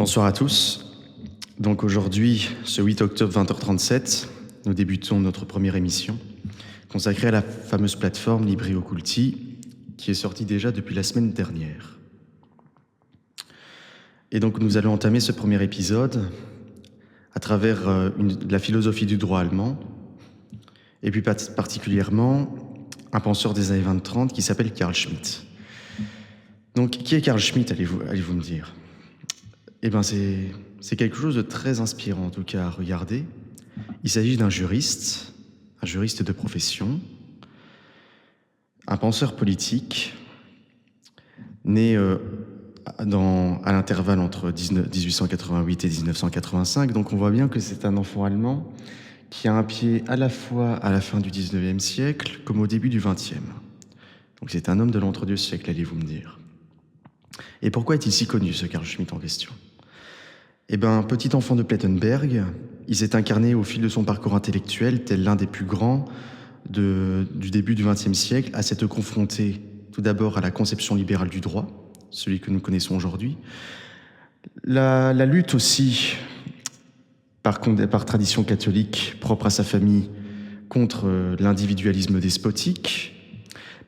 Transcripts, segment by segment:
Bonsoir à tous. Donc aujourd'hui, ce 8 octobre 20h37, nous débutons notre première émission consacrée à la fameuse plateforme Libri Occulti qui est sortie déjà depuis la semaine dernière. Et donc nous allons entamer ce premier épisode à travers la philosophie du droit allemand et plus particulièrement un penseur des années 20-30 qui s'appelle Carl Schmitt. Donc qui est Carl Schmitt, allez-vous me dire ? Eh bien, c'est quelque chose de très inspirant, en tout cas, à regarder. Il s'agit d'un juriste de profession, un penseur politique, né à l'intervalle entre 1888 et 1985. Donc, on voit bien que c'est un enfant allemand qui a un pied à la fois à la fin du 19e siècle comme au début du 20e. Donc, c'est un homme de l'entre-deux siècles, allez-vous me dire. Et pourquoi est-il si connu, ce Carl Schmitt en question ? Eh bien, petit enfant de Plettenberg, il s'est incarné au fil de son parcours intellectuel, tel l'un des plus grands du début du XXe siècle, à s'être confronté tout d'abord à la conception libérale du droit, celui que nous connaissons aujourd'hui, la lutte aussi, par tradition catholique propre à sa famille, contre l'individualisme despotique,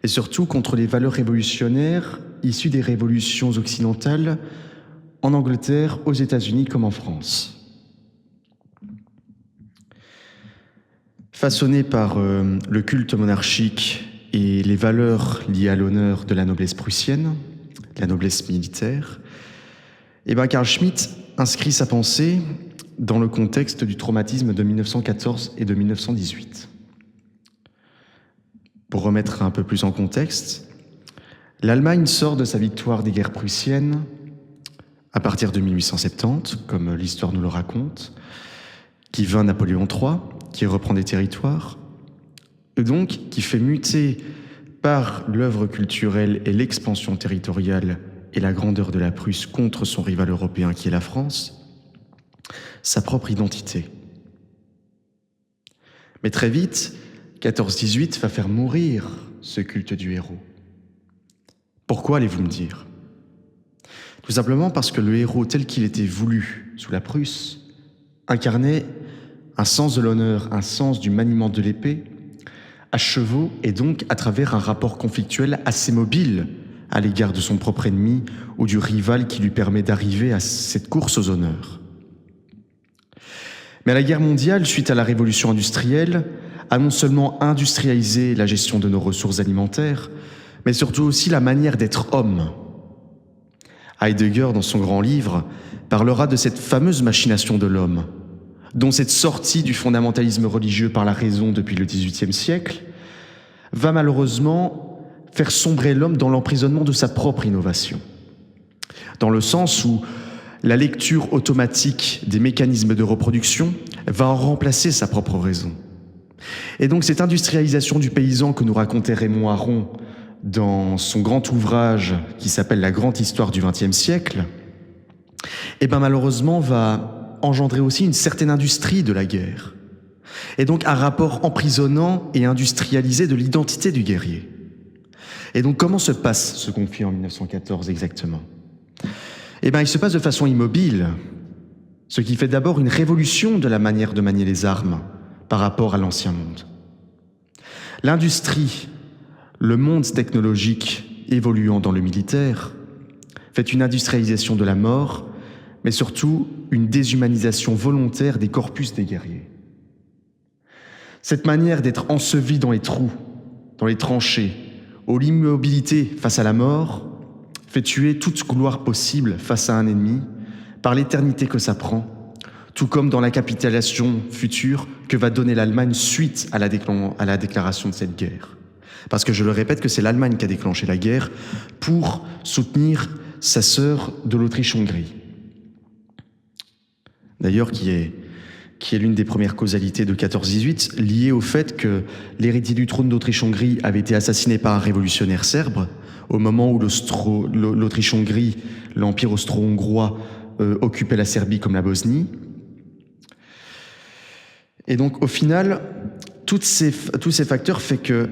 et surtout contre les valeurs révolutionnaires issues des révolutions occidentales en Angleterre, aux États-Unis comme en France. Façonné par le culte monarchique et les valeurs liées à l'honneur de la noblesse prussienne, la noblesse militaire, Carl Schmitt inscrit sa pensée dans le contexte du traumatisme de 1914 et de 1918. Pour remettre un peu plus en contexte, l'Allemagne sort de sa victoire des guerres prussiennes à partir de 1870, comme l'histoire nous le raconte, qui vainc Napoléon III, qui reprend des territoires, et donc qui fait muter par l'œuvre culturelle et l'expansion territoriale et la grandeur de la Prusse contre son rival européen qui est la France, sa propre identité. Mais très vite, 14-18 va faire mourir ce culte du héros. Pourquoi, allez-vous me dire ? Tout simplement parce que le héros tel qu'il était voulu sous la Prusse incarnait un sens de l'honneur, un sens du maniement de l'épée, à chevaux et donc à travers un rapport conflictuel assez mobile à l'égard de son propre ennemi ou du rival qui lui permet d'arriver à cette course aux honneurs. Mais la guerre mondiale, suite à la révolution industrielle, a non seulement industrialisé la gestion de nos ressources alimentaires, mais surtout aussi la manière d'être homme. Heidegger, dans son grand livre, parlera de cette fameuse machination de l'homme, dont cette sortie du fondamentalisme religieux par la raison depuis le XVIIIe siècle va malheureusement faire sombrer l'homme dans l'emprisonnement de sa propre innovation. Dans le sens où la lecture automatique des mécanismes de reproduction va en remplacer sa propre raison. Et donc cette industrialisation du paysan que nous racontait Raymond Aron dans son grand ouvrage qui s'appelle La grande histoire du XXe siècle, malheureusement va engendrer aussi une certaine industrie de la guerre. Et donc un rapport emprisonnant et industrialisé de l'identité du guerrier. Et donc comment se passe ce conflit en 1914 exactement ? Il se passe de façon immobile, ce qui fait d'abord une révolution de la manière de manier les armes par rapport à l'ancien monde. L'industrie, le monde technologique évoluant dans le militaire, fait une industrialisation de la mort, mais surtout une déshumanisation volontaire des corpus des guerriers. Cette manière d'être enseveli dans les trous, dans les tranchées, où l'immobilité face à la mort fait tuer toute gloire possible face à un ennemi, par l'éternité que ça prend, tout comme dans la capitulation future que va donner l'Allemagne suite à la déclaration de cette guerre. Parce que je le répète que c'est l'Allemagne qui a déclenché la guerre pour soutenir sa sœur de l'Autriche-Hongrie. D'ailleurs, qui est l'une des premières causalités de 14-18, liée au fait que l'héritier du trône d'Autriche-Hongrie avait été assassiné par un révolutionnaire serbe au moment où l'Autriche-Hongrie, l'empire austro-hongrois, occupait la Serbie comme la Bosnie. Et donc, au final, tous ces facteurs font que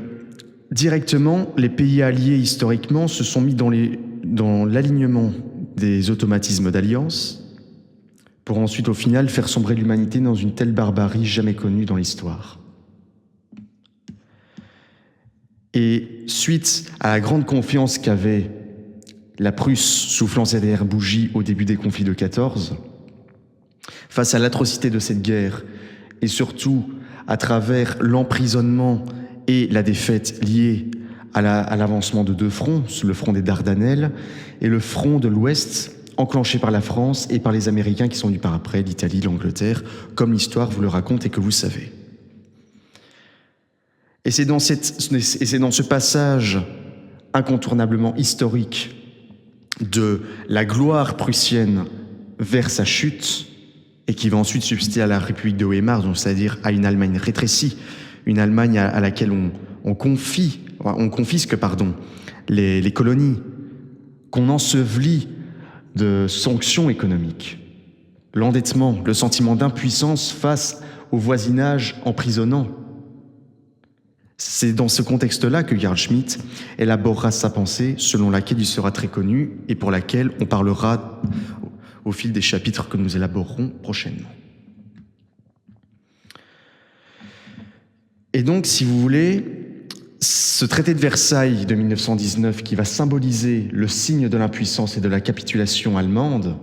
directement, les pays alliés historiquement se sont mis dans l'alignement des automatismes d'alliance pour ensuite au final faire sombrer l'humanité dans une telle barbarie jamais connue dans l'histoire. Et suite à la grande confiance qu'avait la Prusse soufflant ses dernières bougies au début des conflits de 14, face à l'atrocité de cette guerre, et surtout à travers l'emprisonnement et la défaite liée à l'avancement de deux fronts, le front des Dardanelles et le front de l'Ouest, enclenché par la France et par les Américains qui sont venus par après, l'Italie, l'Angleterre, comme l'histoire vous le raconte et que vous savez. Et c'est dans ce passage incontournablement historique de la gloire prussienne vers sa chute, et qui va ensuite subsister à la République de Weimar, donc c'est-à-dire à une Allemagne rétrécie, une Allemagne à laquelle on confisque les colonies, qu'on ensevelit de sanctions économiques, l'endettement, le sentiment d'impuissance face au voisinage emprisonnant. C'est dans ce contexte-là que Carl Schmitt élaborera sa pensée, selon laquelle il sera très connu et pour laquelle on parlera au fil des chapitres que nous élaborerons prochainement. Et donc, si vous voulez, ce traité de Versailles de 1919 qui va symboliser le signe de l'impuissance et de la capitulation allemande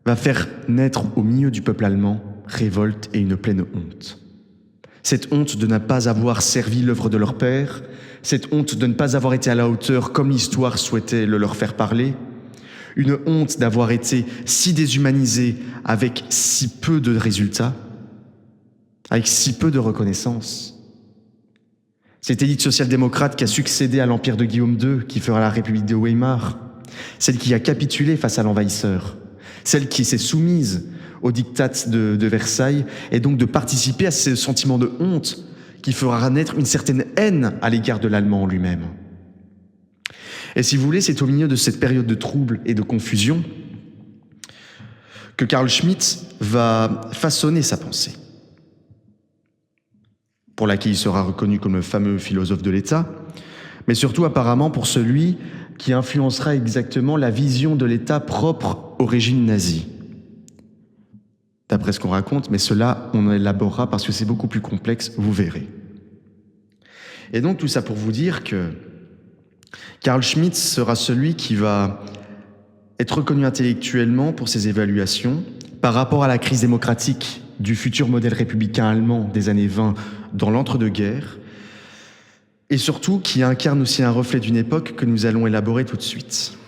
va faire naître au milieu du peuple allemand révolte et une pleine honte. Cette honte de ne pas avoir servi l'œuvre de leur père, cette honte de ne pas avoir été à la hauteur comme l'histoire souhaitait le leur faire parler, une honte d'avoir été si déshumanisé avec si peu de résultats, avec si peu de reconnaissance. Cette élite social-démocrate qui a succédé à l'empire de Guillaume II, qui fera la République de Weimar, celle qui a capitulé face à l'envahisseur, celle qui s'est soumise aux diktats de Versailles, et donc de participer à ce sentiment de honte qui fera naître une certaine haine à l'égard de l'Allemand en lui-même. Et si vous voulez, c'est au milieu de cette période de trouble et de confusion que Carl Schmitt va façonner sa pensée, pour laquelle il sera reconnu comme le fameux philosophe de l'État, mais surtout apparemment pour celui qui influencera exactement la vision de l'État propre au régime nazi. D'après ce qu'on raconte, mais cela, on élaborera parce que c'est beaucoup plus complexe, vous verrez. Et donc tout ça pour vous dire que Carl Schmitt sera celui qui va être reconnu intellectuellement pour ses évaluations par rapport à la crise démocratique du futur modèle républicain allemand des années 20 dans l'entre-deux-guerres, et surtout qui incarne aussi un reflet d'une époque que nous allons élaborer tout de suite,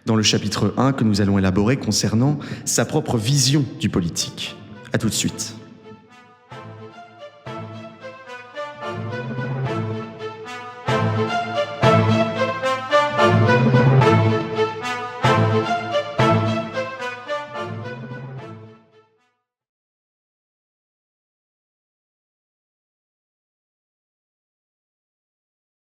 dans le chapitre 1 que nous allons élaborer concernant sa propre vision du politique. À tout de suite.